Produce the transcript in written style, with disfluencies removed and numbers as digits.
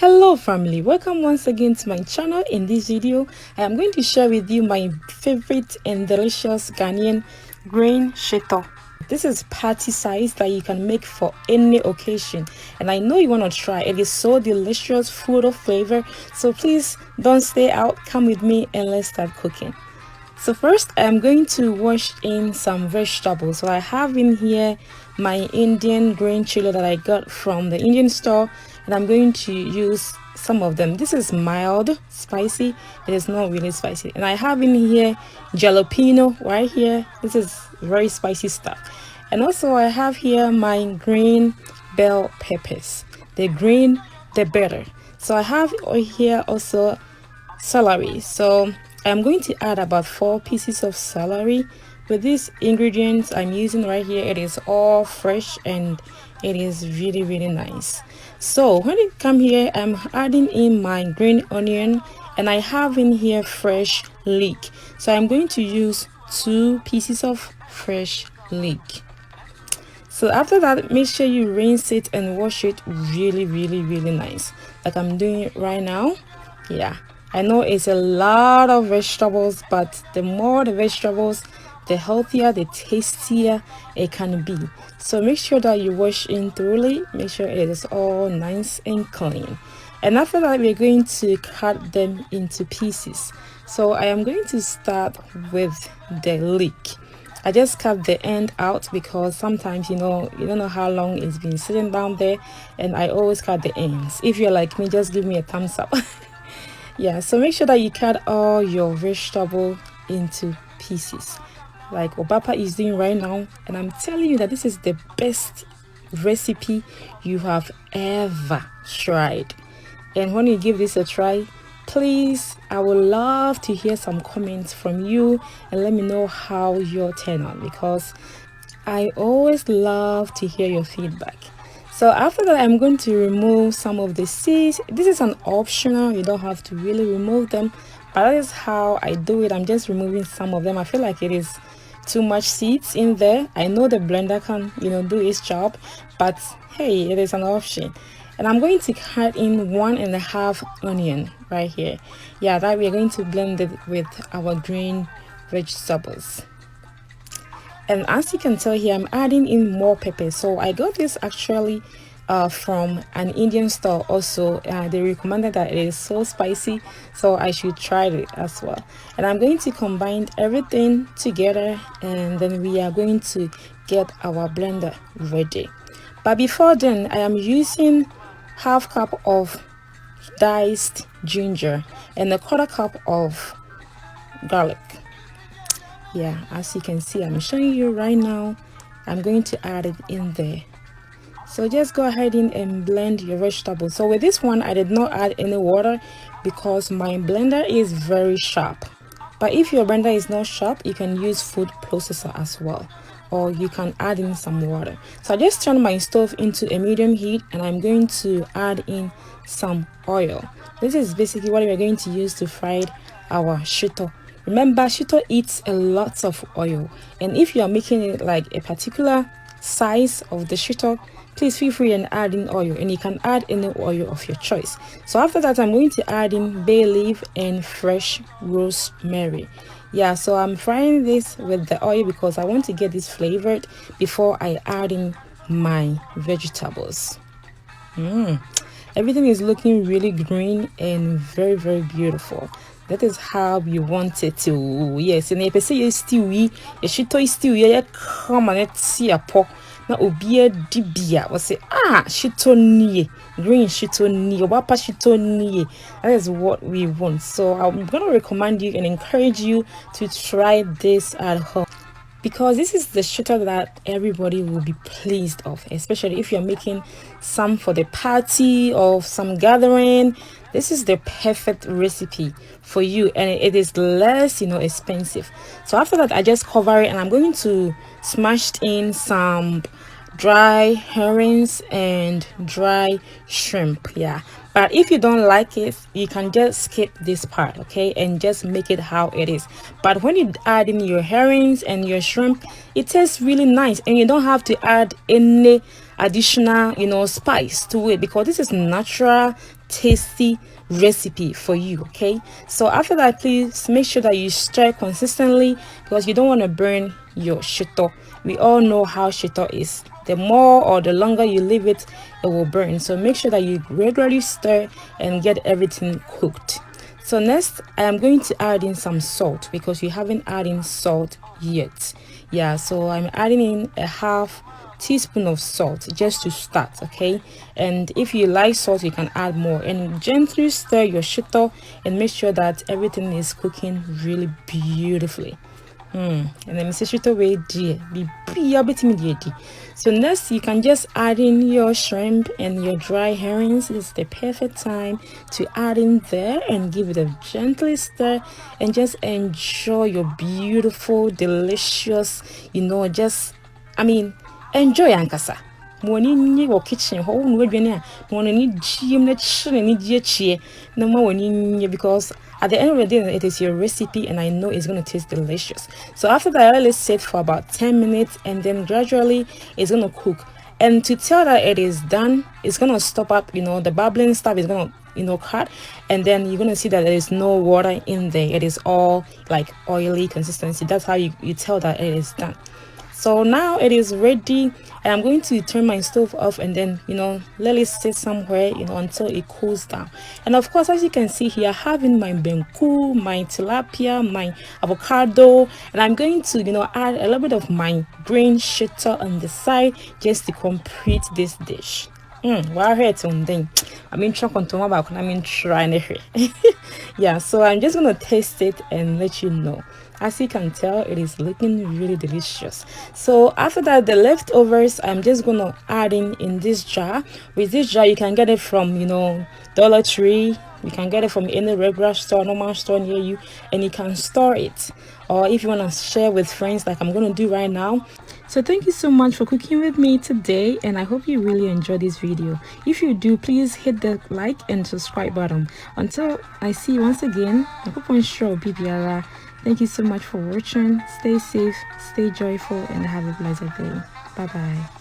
Hello family, welcome once again to my channel. In this video I am going to share with you my favorite and delicious Ghanaian grain shito. This is party size that you can make for any occasion, and I know you want to try. It is so delicious, full of flavor, so please don't stay out, come with me and let's start cooking. So first I am going to wash in some vegetables. So I have in here my Indian green chili that I got from the Indian store, and I'm going to use some of them. This is mild spicy, it is not really spicy. And I have in here jalapeno right here. This is very spicy stuff. And also I have here my green bell peppers. The green the better. So I have here also celery. So I'm going to add about 4 pieces of celery. With these ingredients I'm using right here, it is all fresh and it is really nice. So when it come here, I'm adding in my green onion, and I have in here fresh leek. So I'm going to use 2 pieces of fresh leek. So after that, make sure you rinse it and wash it really nice, like I'm doing it right now. Yeah, I know it's a lot of vegetables, but the more the vegetables, the healthier, the tastier it can be. So make sure that you wash in thoroughly, make sure it is all nice and clean. And after that, we're going to cut them into pieces. So I am going to start with the leek. I just cut the end out because sometimes you don't know how long it's been sitting down there, and I always cut the ends. If you're like me, just give me a thumbs up. Yeah, so make sure that you cut all your vegetable into pieces like OBAAPA is doing right now, and I'm telling you that this is the best recipe you have ever tried. And when you give this a try, please, I would love to hear some comments from you and let me know how your turn out, because I always love to hear your feedback. So after that, I'm going to remove some of the seeds. This is an optional, you don't have to really remove them, but that is how I do it. I'm just removing some of them. I feel like it is too much seeds in there. I know the blender can do its job, but hey, it is an option. And I'm going to cut in 1.5 onion right here. Yeah, that we are going to blend it with our green vegetables. And as you can tell here, I'm adding in more pepper. So I got this actually from an Indian store also. They recommended that it is so spicy, so I should try it as well. And I'm going to combine everything together, and then we are going to get our blender ready. But before then, I am using 1/2 cup of diced ginger and 1/4 cup of garlic. Yeah, as you can see, I'm showing you right now. I'm going to add it in there. So just go ahead and blend your vegetables. So with this one, I did not add any water because my blender is very sharp. But if your blender is not sharp, you can use food processor as well, or you can add in some water. So I just turned my stove into a medium heat, and I'm going to add in some oil. This is basically what we're going to use to fry our shito. Remember, shito eats a lot of oil, and if you are making it like a particular size of the shito, please feel free and add in oil, and you can add any oil of your choice. So after that, I'm going to add in bay leaf and fresh rosemary. Yeah, so I'm frying this with the oil because I want to get this flavored before I add in my vegetables. Everything is looking really green and very beautiful. That is how you want it to. Yes, and if you say you stew, you shito stew, you come and let's see a pork. Na obia dibia was say shito nie, green shito nie, OBAAPA shito nie. That is what we want. So I'm gonna recommend you and encourage you to try this at home, because this is the shito that everybody will be pleased of, especially if you're making some for the party or some gathering. This is the perfect recipe for you, and it is less expensive. So after that, I just cover it, and I'm going to smash in some dry herrings and dry shrimp. Yeah, but if you don't like it, you can just skip this part, okay, and just make it how it is. But when you add in your herrings and your shrimp, it tastes really nice, and you don't have to add any additional spice to it, because this is natural tasty recipe for you. Okay, so after that, please make sure that you stir consistently because you don't want to burn your shito. We all know how shito is. The more or the longer you leave it, it will burn. So make sure that you regularly stir and get everything cooked. So next, I am going to add in some salt because you haven't added in salt yet. Yeah, so I'm adding in a half teaspoon of salt just to start. Okay, and if you like salt, you can add more, and gently stir your shito and make sure that everything is cooking really beautifully. And then Mr. Shito way dear. So next, you can just add in your shrimp and your dry herrings. This is the perfect time to add in there and give it a gentle stir and just enjoy your beautiful, delicious, just enjoy ankasa. Money in your kitchen, hole no gonna money gym that shouldn't no more because at the end of the day it is your recipe and I know it's going to taste delicious. So after that, I let it sit for about 10 minutes and then gradually it's going to cook. And to tell that it is done, it's going to stop up, the bubbling stuff is going to cut, and then you're going to see that there is no water in there. It is all like oily consistency. That's how you tell that it is done. So now it is ready, and I'm going to turn my stove off and then let it sit somewhere until it cools down. And of course, as you can see here, having my benku, my tilapia, my avocado, and I'm going to add a little bit of my green shito on the side just to complete this dish. Yeah, so I'm just gonna taste it and let you know. As you can tell, it is looking really delicious. So after that, the leftovers I'm just gonna add in this jar. With this jar, you can get it from Dollar Tree. You can get it from any regular store, normal store near you, and you can store it. Or if you want to share with friends like I'm going to do right now. So thank you so much for cooking with me today, and I hope you really enjoyed this video. If you do, please hit the like and subscribe button. Until I see you once again, Kpakposhioto. Thank you so much for watching. Stay safe, stay joyful, and have a blessed day. Bye bye.